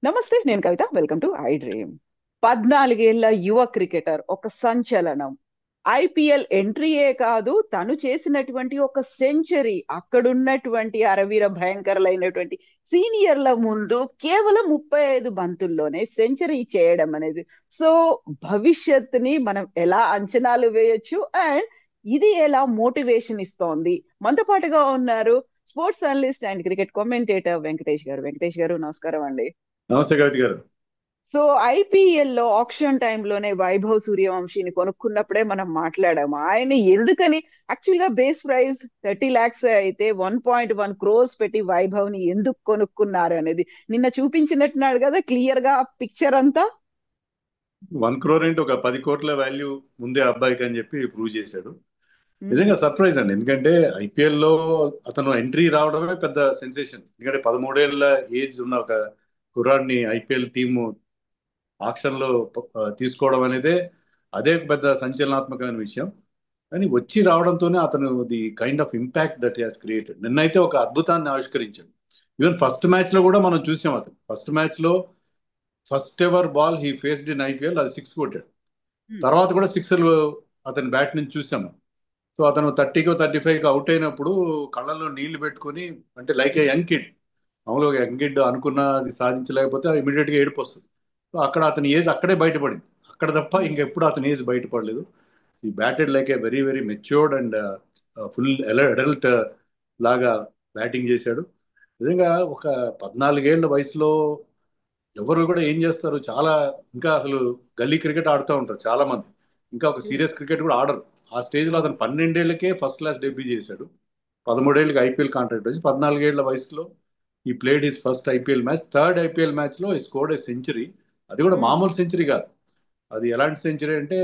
నమస్తే, నేను Kavitha. Welcome to iDream. 14 ఏళ్ల యువ క్రికెటర్, ఒక సంచలనం. ఐపీఎల్ ఎంట్రీయే కాదు, తను చేసినటువంటి ఒక సెంచరీ, అక్కడున్నటువంటి అరవీర భయంకరులైనటువంటి సీనియర్ల ముందు కేవలం 35 బంతుల్లోనే సెంచరీ చేయడం అనేది. సో భవిష్యత్తుని మనం ఎలా అంచనాలు వేయొచ్చు, అండ్ ఇది ఎలా మోటివేషన్ ఇస్తోంది? మనతో పాటుగా ఉన్నారు sports analyst and cricket commentator Venkatesh గారు. వెంకటేష్ గారు, నమస్కారం అండి. నమస్తే కవిత గారు. సో ఐపీఎల్ లో ఆక్షన్ టైంలోనే వైభవ్ సూర్యవంశీని కొనుక్కున్నప్పుడే మనం మాట్లాడాము. ఆయన ఎందుకని, యాక్చువల్ గా బేస్ ప్రైస్ 30 lakhs అయితే 1.1 crores పెట్టి వైభవ్ ని ఎందుకు కొనుక్కున్నారు అనేది నిన్న చూపించినట్టున్నాడు కదా, క్లియర్ గా పిక్చర్ అంతా. 1 crore ఏంటి, ఒక 10 కోట్ల వాల్యూ ముందే అబ్బాయికి అని చెప్పి ప్రూవ్ చేశాడు. ఉమ్, నిజంగా సర్ప్రైజ్ అండి. ఎందుకంటే ఐపీఎల్ లో అతను ఎంట్రీ రావడమే పెద్ద సెన్సేషన్. ఎందుకంటే 13 ఏళ్ల ఏజ్ ఉన్న ఒక కుర్రాడిని ఐపీఎల్ టీము ఆక్షన్ లో తీసుకోవడం అనేది అదే పెద్ద సంచలనాత్మకమైన విషయం. కానీ వచ్చి రావడంతోనే అతను the kind of impact that has created. నిన్నైతే ఒక అద్భుతాన్ని ఆవిష్కరించాడు. ఈవెన్ ఫస్ట్ మ్యాచ్ లో కూడా మనం చూసాం. అతను ఫస్ట్ మ్యాచ్ లో first ever ball he faced in IPL, అది సిక్స్ కొట్టాడు. ఉమ్, తర్వాత కూడా సిక్స్లు అతని బ్యాట్ నుంచి చూసాము. సో అతను 30కో 35కో అవుట్ అయినప్పుడు కళ్ళల్లో నీళ్లు పెట్టుకొని, అంటే లైక్ ఏ యంగ్ కిడ్. మామూలుగా ఒక యంగ్ కిడ్ అనుకున్నది సాధించలేకపోతే ఇమీడియట్ గా ఏడుపు వస్తుంది. సో అక్కడ అతని ఏజ్ అక్కడే బయటపడింది. అక్కడ తప్ప ఉమ్, ఇంకెప్పుడు అతని ఏజ్ బయటపడలేదు. ఈ batted like a very very matured and full adult లాగా బ్యాటింగ్ చేశాడు. నిజంగా ఒక 14 ఏళ్ల వయసులో ఎవరు కూడా ఏం చేస్తారు, చాలా ఇంకా అసలు గల్లీ క్రికెట్ ఆడుతూ ఉంటారు చాలా మంది. ఇంకా ఒక ఉమ్, సీరియస్ క్రికెట్ కూడా ఆడరు. ఆ స్టేజ్ లో అవును. అతను 12 ఏళ్లకే ఫస్ట్ క్లాస్ డెబ్యూ చేశాడు. 13 ఏళ్ళకి ఐపీఎల్ కాంట్రాక్ట్ వచ్చి 14 ఏళ్ల వయసులో ఈ played his first IPL match. Third IPL match లో స్కోర్డ్ ఏ సెంచరీ. అది కూడా ఉమ్, మామూలు సెంచరీ కాదు. అది ఎలాంటి సెంచరీ అంటే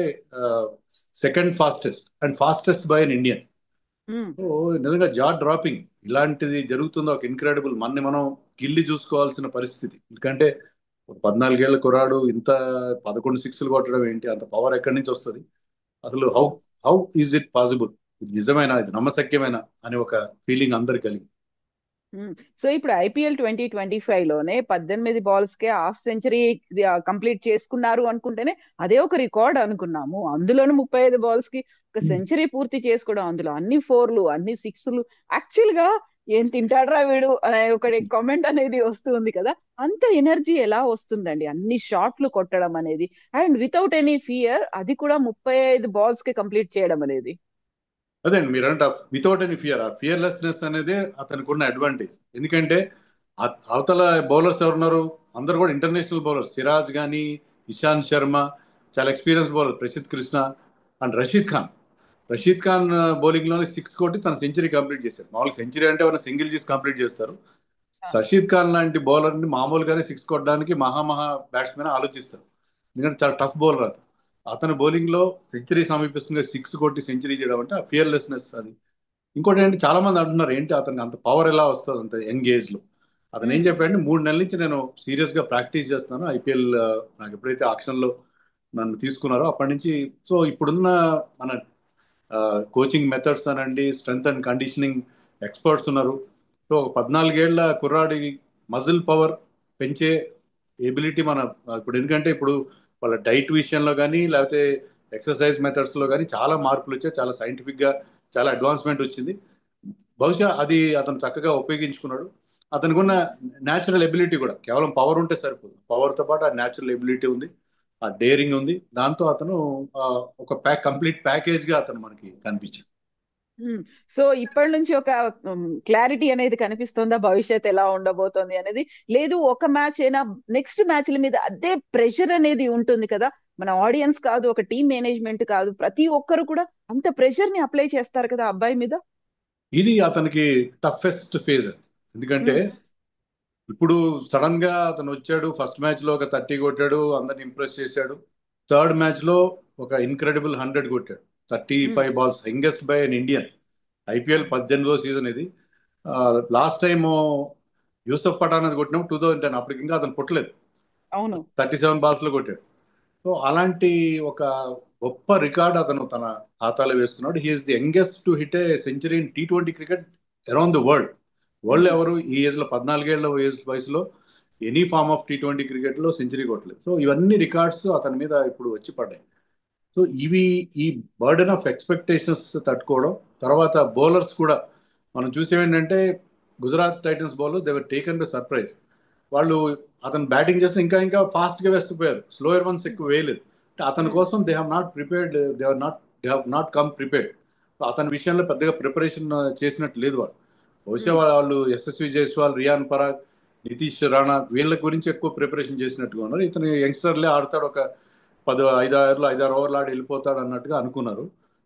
second fastest and fastest by an Indian. Um, so నిజంగా జా డ్రాపింగ్. ఇలాంటిది జరుగుతుందో ఒక ఇన్క్రెడిబుల్, మనం గిల్లి చూసుకోవాల్సిన పరిస్థితి. ఎందుకంటే ఒక 14 ఏళ్ల కుర్రాడు ఇంత 11 సిక్స్లు కొట్టడం ఏంటి, అంత పవర్ ఎక్కడి నుంచి వస్తుంది అసలు? How um. How is it possible? ఇది నిజమైన, ఇది నమ్మశక్యమైన అనే ఒక ఫీలింగ్ అందరికి కలిగింది. సో ఇప్పుడు ఐపీఎల్ 2025 లోనే 18 balls కే హాఫ్ సెంచరీ కంప్లీట్ చేసుకున్నారు అనుకుంటేనే అదే ఒక రికార్డ్ అనుకున్నాము. అందులోను 35 balls కి ఒక సెంచరీ పూర్తి చేసుకోవడం, అందులో అన్ని ఫోర్లు అన్ని సిక్స్లు. యాక్చువల్ గా ఏం తింటాడ్రా వీడు అనే ఒక కామెంట్ అనేది వస్తుంది కదా. అంత ఎనర్జీ ఎలా వస్తుందండి అన్ని షాట్లు కొట్టడం అనేది, అండ్ వితౌట్ ఎనీ ఫియర్, అది కూడా 35 balls కి కంప్లీట్ చేయడం అనేది. అదే అండి, మీరంటే వితౌట్ ఎనీ ఫియర్, ఆ ఫియర్లెస్నెస్ అనేది అతనికి ఉన్న అడ్వాంటేజ్. ఎందుకంటే అవతల బౌలర్స్ ఎవరున్నారు, అందరు కూడా ఇంటర్నేషనల్ బౌలర్స్. సిరాజ్ కానీ, ఇషాంత్ శర్మ, చాలా experience bowler, Prasidh Krishna and Rashid Khan. Rashid Khan bowling లోనే సిక్స్ కొట్టి తన సెంచరీ కంప్లీట్ చేశారు. మామూలుగా సెంచరీ అంటే ఎవరైనా సింగిల్ చేసి కంప్లీట్ చేస్తారు. రషీద్ ఖాన్ లాంటి బౌలర్ ని మామూలుగానే సిక్స్ కొట్టడానికి మహా బ్యాట్స్మెన్ ఆలోచిస్తారు. ఎందుకంటే చాలా టఫ్ బౌలర్ అతను. అతని బౌలింగ్ లో సెంచరీ సమీపిస్తుంది, సిక్స్ కొట్టి సెంచరీ చేయడం అంటే ఆ ఫియర్లెస్నెస్ అది. ఇంకోటి ఏంటి, చాలా మంది అంటున్నారు ఏంటి అతనికి అంత పవర్ ఎలా వస్తుంది అంత యంగ్ ఏజ్ లో. అతను ఏం చెప్పాడంటే, 3 నెలల నుంచి నేను సీరియస్ గా ప్రాక్టీస్ చేస్తున్నాను ఐపీఎల్. నాకు ఎప్పుడైతే ఆక్షన్ లో నన్ను తీసుకున్నారో అప్పటి నుంచి. సో ఇప్పుడున్న మన కోచింగ్ మెథడ్స్ అనండి, స్ట్రెంగ్త్ అండ్ కండిషనింగ్ ఎక్స్పర్ట్స్ ఉన్నారు. సో ఒక 14 ఏళ్ల కుర్రాడి మజిల్ పవర్ పెంచే ఎబిలిటీ మన ఇప్పుడు, ఎందుకంటే ఇప్పుడు వాళ్ళ డైట్ విషయంలో కానీ లేకపోతే ఎక్సర్సైజ్ మెథడ్స్ లో కానీ చాలా మార్పులు వచ్చాయి. చాలా సైంటిఫిక్ గా చాలా అడ్వాన్స్మెంట్ వచ్చింది. బహుశా అది అతను చక్కగా ఉపయోగించుకున్నాడు. అతనికి ఉన్న న్యాచురల్ ఎబిలిటీ కూడా, కేవలం పవర్ ఉంటే సరిపోదు, పవర్ తో పాటు ఆ న్యాచురల్ ఎబిలిటీ ఉంది, ఆ డేరింగ్ ఉంది. దాంతో అతను ఆ, ఒక కంప్లీట్ ప్యాకేజ్ గా అతను మనకి కనిపించాడు. సో ఇప్పటి నుంచి ఒక క్లారిటీ అనేది కనిపిస్తుందా, భవిష్యత్ ఎలా ఉండబోతోంది అనేది? లేదు, ఒక మ్యాచ్ అయినా నెక్స్ట్ మ్యాచ్ల మీద అదే ప్రెషర్ అనేది ఉంటుంది కదా. మన ఆడియన్స్ కాదు, ఒక టీమ్ మేనేజ్మెంట్ కాదు, ప్రతి ఒక్కరు కూడా అంత ప్రెషర్ ని అప్లై చేస్తారు కదా అబ్బాయి మీద. ఇది అతనికి టఫెస్ట్ ఫేజ్. ఎందుకంటే ఉమ్, ఇప్పుడు సడన్ గా అతను వచ్చాడు, ఫస్ట్ మ్యాచ్ లో ఒక 30 కొట్టాడు, అందరిని ఇంప్రెస్ చేశాడు. థర్డ్ మ్యాచ్ లో ఒక ఇన్క్రెడిబుల్ 100 కొట్టాడు. Thirty um, five balls youngest by an Indian. IPL um, 18వ సీజన్ ఇది. లాస్ట్ టైం యూసఫ్ పఠాన్ అది కొట్టినప్పుడు 2010, అప్పటికి ఇంకా అతను పుట్టలేదు. అవును. 37 బాల్స్ లో కొట్టాడు. సో అలాంటి ఒక గొప్ప రికార్డ్ అతను తన ఖాతాలో వేసుకున్నాడు. He's the youngest to hit a century in T20 cricket around the world. World um, ఎవరు ఈ ఏజ్ లో, 14 ఏళ్ల వయసులో ఎనీ ఫార్మ్ ఆఫ్ T20 క్రికెట్లో సెంచరీ కొట్టలేదు. సో ఇవన్నీ రికార్డ్స్ అతని మీద ఇప్పుడు వచ్చి పడ్డాయి. సో ఇవి ఈ బర్డెన్ ఆఫ్ ఎక్స్పెక్టేషన్స్ తట్టుకోవడం, తర్వాత బౌలర్స్ కూడా మనం చూసేవేంటంటే Gujarat titans bowlers they were taken by surprise. వాళ్ళు అతను బ్యాటింగ్ చేస్తే ఇంకా ఇంకా ఫాస్ట్గా వేస్తుపోయారు, స్లోయర్ వన్స్ ఎక్కువ వేయలేదు. అంటే అతని కోసం they have not prepared, they have not come prepared. అతని విషయంలో పెద్దగా ప్రిపరేషన్ చేసినట్టు లేదు వాళ్ళు. బహుశా వాళ్ళు యశస్వి జైస్వాల్, రియాన్ పరాగ్, నితీష్ రాణా వీళ్ళ గురించి ఎక్కువ ప్రిపరేషన్ చేసినట్టుగా ఉన్నారు. ఇతను యంగ్స్టర్లే ఆడతాడు, ఒక 5 ఓవర్లు 5-6 ఓవర్లు ఆడి వెళ్ళిపోతాడు అన్నట్టుగా అనుకున్నారు.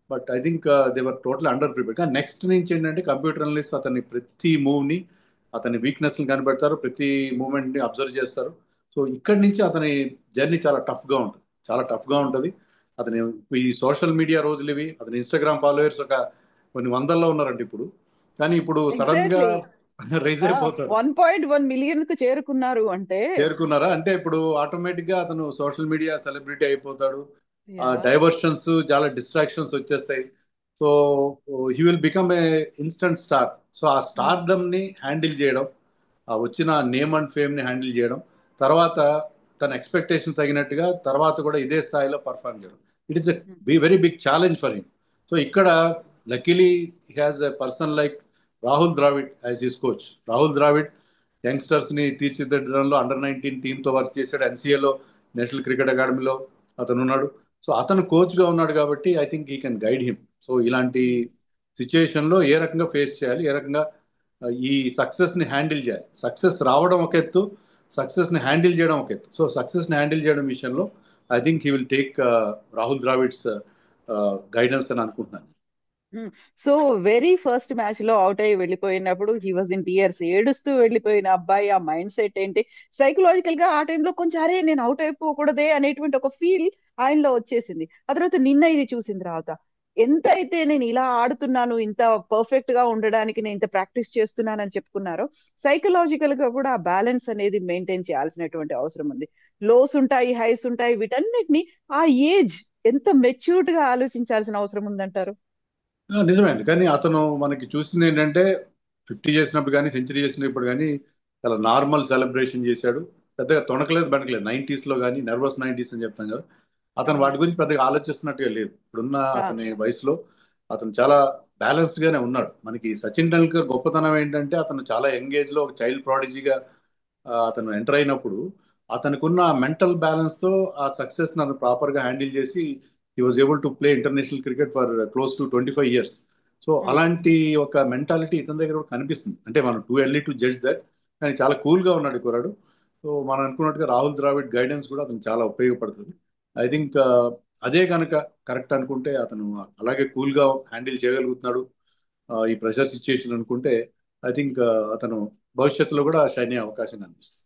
But I think they were total under prepared. కానీ నెక్స్ట్ నుంచి ఏంటంటే కంప్యూటర్ అనలిస్ట్ అతని ప్రతి మూవ్ని, అతని వీక్నెస్ని కనిపెడతారు, ప్రతి మూమెంట్ని అబ్జర్వ్ చేస్తారు. సో ఇక్కడి నుంచి అతని జర్నీ చాలా టఫ్గా ఉంటుంది, చాలా టఫ్గా ఉంటుంది. అతని ఈ సోషల్ మీడియా రోజులు ఇవి. అతని ఇన్స్టాగ్రామ్ ఫాలోవర్స్ ఒక కొన్ని వందల్లో ఉన్నారంట ఇప్పుడు. కానీ ఇప్పుడు సడన్ గా ఎగ్జాక్ట్లీ. రైజ్ అయిపోతారు. 1.1 మిలియన్ కు చేరుకున్నారు అంటే. చేరుకున్నారా అంటే ఇప్పుడు ఆటోమేటిక్ గా అతను సోషల్ మీడియా సెలబ్రిటీ అయిపోతాడు. యా. డైవర్షన్స్, చాలా డిస్ట్రాక్షన్స్ వచ్చేస్తాయి. So he will become a instant star. So ఆ స్టార్డమ్ ని హ్యాండిల్ చేయడం, ఆ వచ్చిన నేమ్ అండ్ ఫేమ్ ని హ్యాండిల్ చేయడం, తర్వాత తన ఎక్స్పెక్టేషన్ తగినట్టుగా తర్వాత కూడా ఇదే స్థాయిలో పర్ఫార్మ్ చేయడం, it is a very big challenge for him. So ఇక్కడ luckily he has a person like Rahul Dravid as his coach. Rahul Dravid youngsters ని తీర్చిదిద్దడంలో అండర్ 19 టీంతో వర్క్ చేశాడు. ఎన్సీఏలో, నేషనల్ క్రికెట్ అకాడమీలో అతను ఉన్నాడు. సో అతను కోచ్గా ఉన్నాడు కాబట్టి I think he can guide him. So ఇలాంటి సిచ్యుయేషన్లో ఏ రకంగా ఫేస్ చేయాలి, ఏ రకంగా ఈ సక్సెస్ని హ్యాండిల్ చేయాలి. సక్సెస్ రావడం ఒక ఎత్తు, సక్సెస్ని హ్యాండిల్ చేయడం ఒక ఎత్తు. సో సక్సెస్ని హ్యాండిల్ చేయడం విషయంలో I think he will take Rahul Dravid's guidance అని అనుకుంటున్నాను. సో వెరీ ఫస్ట్ మ్యాచ్ లో అవుట్ అయ్యి వెళ్ళిపోయినప్పుడు హీ వాజ్ ఇన్ టీయర్స్, ఏడుస్తూ వెళ్ళిపోయిన అబ్బాయి ఆ మైండ్ సెట్ ఏంటి, సైకలాజికల్ గా ఆ టైంలో కొంచెం అరే నేను అవుట్ అయిపోకూడదే అనేటువంటి ఒక ఫీల్ ఆయనలో వచ్చేసింది. ఆ తర్వాత నిన్న ఇది చూసిన తర్వాత ఎంత అయితే నేను ఇలా ఆడుతున్నాను, ఇంత పర్ఫెక్ట్ గా ఉండడానికి నేను ఇంత ప్రాక్టీస్ చేస్తున్నానని చెప్పుకున్నారో, సైకలాజికల్ గా కూడా ఆ బ్యాలెన్స్ అనేది మెయింటైన్ చేయాల్సినటువంటి అవసరం ఉంది. లోస్ ఉంటాయి, హైస్ ఉంటాయి, వీటన్నిటిని ఆ ఏజ్ ఎంత మెచ్యూర్డ్ గా ఆలోచించాల్సిన అవసరం ఉందంటారు? నిజమే అండి. కానీ అతను మనకి చూసింది ఏంటంటే 50 చేసినప్పుడు కానీ, సెంచరీ చేసినప్పుడు కానీ చాలా నార్మల్ సెలబ్రేషన్ చేశాడు. పెద్దగా తొణకలేదు, బెనకలేదు. 90s లో కానీ, నర్వస్ 90s అని చెప్తాం కదా, అతను అవును. వాటి గురించి పెద్దగా ఆలోచిస్తున్నట్టుగా లేదు. ఇప్పుడున్న ఆ, అతని వయసులో అతను చాలా బ్యాలెన్స్డ్ గానే ఉన్నాడు. మనకి సచిన్ టెండూల్కర్ గొప్పతనం ఏంటంటే అతను చాలా యంగ్ ఏజ్ లో ఒక చైల్డ్ ప్రాడిజీగా అతను ఎంటర్ అయినప్పుడు అతనికి ఉన్న మెంటల్ బ్యాలెన్స్ తో ఆ సక్సెస్ నన్ను ప్రాపర్ గా హ్యాండిల్ చేసి he was able to play international cricket for close to 25 years. So um, అలాంటి ఒక మెంటాలిటీ ఇతని దగ్గర కూడా కనిపిస్తుంది. అంటే మనం too early to judge that. కానీ చాలా కూల్ గా ఉన్నాడు ఈ కుర్రాడు. సో మనం అనుకున్నట్టుగా రాహుల్ ద్రావిడ్ గైడెన్స్ కూడా అతను చాలా ఉపయోగపడుతుంది. ఐ థింక్ అదే కనుక కరెక్ట్ అనుకుంటే అతను అలాగే కూల్ గా హ్యాండిల్ చేయగలుగుతున్నాడు ఈ ప్రెషర్ సిచ్యుయేషన్ అనుకుంటే ఐ థింక్ అతను భవిష్యత్తులో కూడా షైన్ అయ్యే అవకాశం కనిపిస్తుంది.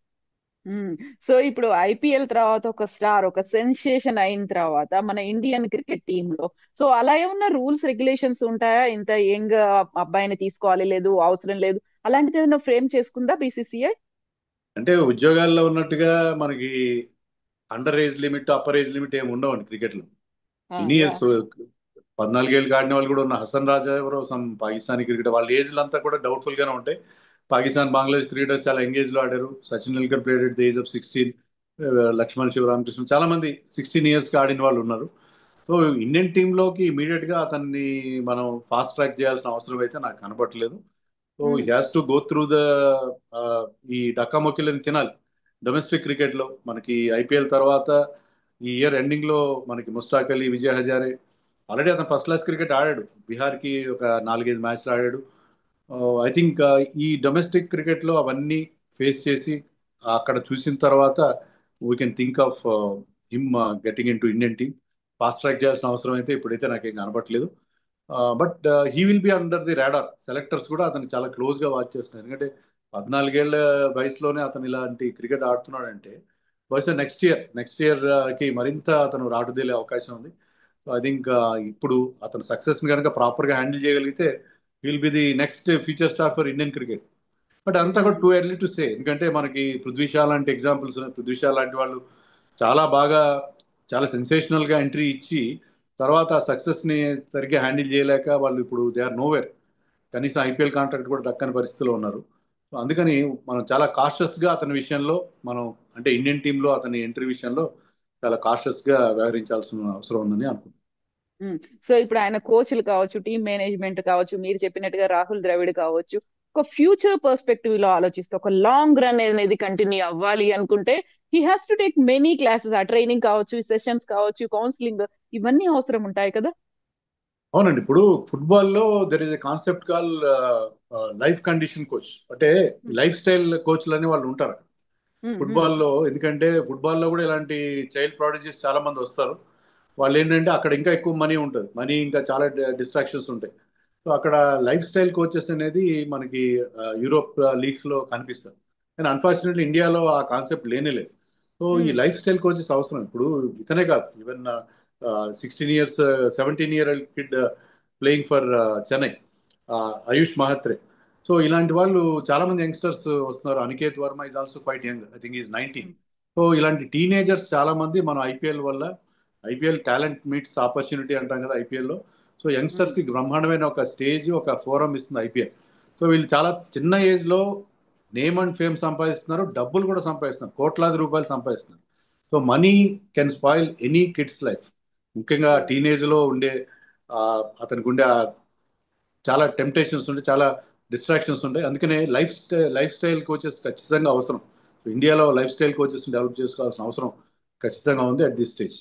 ఉమ్. సో ఇప్పుడు ఐపీఎల్ తర్వాత ఒక స్టార్, ఒక సెన్సేషన్ అయిన తర్వాత మన ఇండియన్ క్రికెట్ టీమ్ లో సో అలా ఏమన్నా రూల్స్ రెగ్యులేషన్స్ ఉంటాయా? ఇంత యంగ్ అబ్బాయిని తీసుకోవాలి, లేదు అవసరం లేదు, అలాంటిది ఏమైనా ఫ్రేమ్ చేసుకుందా బీసీసీఐ? అంటే ఉద్యోగాల్లో ఉన్నట్టుగా మనకి under age limit, upper age limit ఏమి ఉండవండి క్రికెట్లో. Any yeah. ఏజ్ 14 ఏళ్ళు ఆడిన వాళ్ళు కూడా ఉన్న హసన్ రాజా ఎవరో సమ్ పాకిస్తానీ క్రికెటర్, వాళ్ళ ఏజ్లు అంతా కూడా డౌట్ఫుల్ గానే ఉంటాయి. పాకిస్తాన్, బంగ్లాదేశ్ క్రికెటర్స్ చాలా ఎంగేజ్ లో ఆడారు. Sachin Tendulkar played at the age of 16. Laxman Sivaramakrishna చాలా మంది 16 years కి ఆడిన వాళ్ళు ఉన్నారు. సో ఇండియన్ టీంలోకి ఇమీడియట్ గా అతన్ని మనం ఫాస్ట్ ట్రాక్ చేయాల్సిన అవసరం అయితే నాకు కనపట్లేదు. So he has to go through the ఈ డక్కామొక్కిలని తినాలి. డొమెస్టిక్ క్రికెట్ లో మనకి ఐపీఎల్ తర్వాత ఈ ఇయర్ ఎండింగ్ లో మనకి ముస్తాక్ అలీ, విజయ్ హజారే, ఆల్రెడీ అతను ఫస్ట్ క్లాస్ క్రికెట్ ఆడాడు. బీహార్కి ఒక 4-5 మ్యాచ్లు ఆడాడు. ఐ థింక్ ఈ డొమెస్టిక్ క్రికెట్ లో అవన్నీ ఫేస్ చేసి అక్కడ చూసిన తర్వాత we can think of him getting in to Indian team. Fast track చేయాల్సిన అవసరం అయితే ఇప్పుడైతే నాకేం కనపట్లేదు. But he will be under the radar. Selectors కూడా అతను చాలా క్లోజ్ గా వాచ్ చేస్తున్నారు. ఎందుకంటే 14 ఏళ్ల వయసులోనే అతను ఇలాంటి క్రికెట్ ఆడుతున్నాడంటే బహుశా నెక్స్ట్ ఇయర్ కి మరింత అతను రాటుదేలే అవకాశం ఉంది. సో ఐ థింక్ ఇప్పుడు అతను సక్సెస్ కనుక ప్రాపర్ గా హ్యాండిల్ చేయగలిగితే will be the next future star for Indian cricket. But అంతా కూడా టూ ఎర్లీ టు సే. ఎందుకంటే మనకి పృథ్వీ షా లాంటి ఎగ్జాంపుల్స్ ఉన్నాయి. పృథ్వీ షా లాంటి వాళ్ళు చాలా బాగా, చాలా సెన్సేషనల్ గా ఎంట్రీ ఇచ్చి తర్వాత ఆ సక్సెస్ ని సరిగ్గా హ్యాండిల్ చేయలేక వాళ్ళు ఇప్పుడు దే ఆర్ నోవేర్. కనీసం ఐపీఎల్ కాంట్రాక్ట్ కూడా దక్కని పరిస్థితిలో ఉన్నారు. సో అందుకని మనం చాలా కాషియస్ గా అతని విషయంలో మనం, అంటే ఇండియన్ టీంలో అతని ఎంట్రీ విషయంలో చాలా కాషియస్ గా వ్యవహరించాల్సిన అవసరం ఉందని అనుకుంటున్నాను. సో ఇప్పుడు ఆయన కోచ్లు కావచ్చు, టీమ్ మేనేజ్మెంట్ కావచ్చు, మీరు చెప్పినట్టుగా రాహుల్ ద్రవిడ్ కావచ్చు, ఒక ఫ్యూచర్ పర్స్పెక్టివ్ లో ఆలోచిస్తే ఒక లాంగ్ రన్ అనేది కంటిన్యూ అవ్వాలి అనుకుంటే he has to take many classes, ఆ ట్రైనింగ్ కావచ్చు, సెషన్స్ కావచ్చు, కౌన్సిలింగ్, ఇవన్నీ అవసరం ఉంటాయి కదా. అవునండి. ఇప్పుడు ఫుట్బాల్లో there is a concept call life condition coach, అంటే లైఫ్ స్టైల్ కోచ్లు అని వాళ్ళు ఉంటారు ఫుట్బాల్లో. ఎందుకంటే ఫుట్బాల్లో కూడా ఇలాంటి చైల్డ్ ప్రాడిజీస్ చాలా మంది వస్తారు. వాళ్ళు ఏంటంటే అక్కడ ఇంకా ఎక్కువ మనీ ఉంటుంది, మనీ ఇంకా చాలా డిస్ట్రాక్షన్స్ ఉంటాయి. సో అక్కడ లైఫ్ స్టైల్ కోచెస్ అనేది మనకి యూరోప్ లీగ్స్ లో కనిపిస్తారు. కానీ అన్ఫార్చునేట్లీ ఇండియాలో ఆ కాన్సెప్ట్ లేనే లేదు. సో ఈ లైఫ్ స్టైల్ కోచెస్ అవసరం. ఇప్పుడు ఇతనే కాదు, even 16 years 17 year kid playing for Chennai, Ayush Mhatre. So ఇలాంటి వాళ్ళు చాలా మంది యంగ్స్టర్స్ వస్తున్నారు. Aniket Varma is also quite young, I think is 19. So ఇలాంటి టీనేజర్స్ చాలా మంది మనం ఐపీఎల్ వల్ల, ఐపీఎల్ టాలెంట్ మీట్స్ ఆపర్చునిటీ అంటాం కదా ఐపీఎల్లో. సో యంగ్స్టర్స్ కి బ్రహ్మాండమైన ఒక స్టేజ్, ఒక ఫోరం ఇస్తుంది ఐపీఎల్. సో వీళ్ళు చాలా చిన్న ఏజ్ లో నేమ్ అండ్ ఫేమ్ సంపాదిస్తున్నారు, డబ్బులు కూడా సంపాదిస్తున్నారు, కోట్లాది రూపాయలు సంపాదిస్తున్నారు. So money can spoil any kids life. ముఖ్యంగా టీనేజ్ లో ఉండే ఆ, అతనికి ఉండే చాలా టెంప్టేషన్స్ ఉంటాయి, చాలా డిస్ట్రాక్షన్స్ ఉంటాయి. అందుకనే లైఫ్ స్టైల్ కోచెస్ ఖచ్చితంగా అవసరం. ఇండియాలో లైఫ్ స్టైల్ కోచెస్ డెవలప్ చేసుకోవాల్సిన అవసరం ఖచ్చితంగా ఉంది at this stage.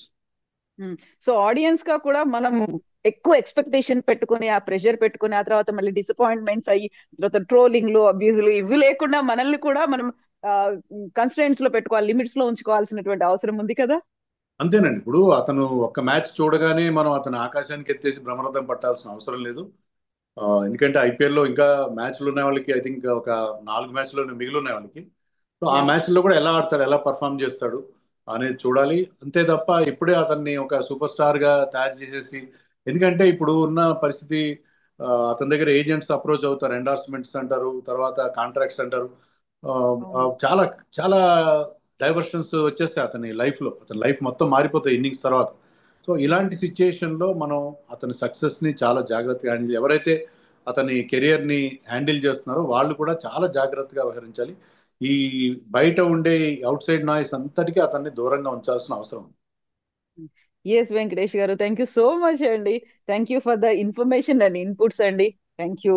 So audience గా కూడా మనం ఎక్కువ ఎక్స్పెక్టేషన్ పెట్టుకుని, ఆ ప్రెషర్ పెట్టుకుని, ఆ తర్వాత మళ్ళీ డిసప్పాయింట్మెంట్స్ అయ్యి, తర్వాత ట్రోలింగ్లు, అబ్యూజులు ఇవి లేకుండా మనల్ని కూడా మనం కన్స్ట్రెంట్స్ లో పెట్టుకోవాలి, లిమిట్స్ లో ఉంచుకోవాల్సినటువంటి అవసరం ఉంది కదా. అంతేనండి. ఇప్పుడు అతను ఒక్క మ్యాచ్ చూడగానే మనం అతను ఆకాశానికి ఎత్తేసి బ్రహ్మరథం పట్టాల్సిన అవసరం లేదు. ఎందుకంటే ఐపీఎల్లో ఇంకా మ్యాచ్లు ఉన్న వాళ్ళకి ఐ థింక్ ఒక 4 మ్యాచ్లు మిగిలి ఉన్నాయి వాళ్ళకి. సో ఆ యా. మ్యాచ్లో కూడా ఎలా ఆడతాడు, ఎలా పర్ఫామ్ చేస్తాడు అనేది చూడాలి. అంతే తప్ప ఇప్పుడే అతన్ని ఒక సూపర్ స్టార్ గా తయారు చేసేసి, ఎందుకంటే ఇప్పుడు ఉన్న పరిస్థితి అతని దగ్గర ఏజెంట్స్ అప్రోచ్ అవుతారు, ఎండార్స్మెంట్స్ అంటారు, తర్వాత కాంట్రాక్ట్స్ అంటారు. ఆ, అవును. చాలా చాలా డైవర్షన్స్ వచ్చేస్తాయి అతని లైఫ్ లో. అతని లైఫ్ మొత్తం మారిపోతాయి ఇన్నింగ్స్ తర్వాత. సో ఇలాంటి సిచ్యుయేషన్ లో మనం అతని సక్సెస్ ని చాలా జాగ్రత్తగా హ్యాండిల్, ఎవరైతే అతని కెరియర్ ని హ్యాండిల్ చేస్తున్నారో వాళ్ళు కూడా చాలా జాగ్రత్తగా వ్యవహరించాలి. ఈ బయట ఉండే అవుట్ సైడ్ నాయిస్ అంతటికీ అతన్ని దూరంగా ఉంచాల్సిన అవసరం ఉంది. S Venkatesh garu, thank you so much అండి. Thank you for the information and inputs అండి. Thank you.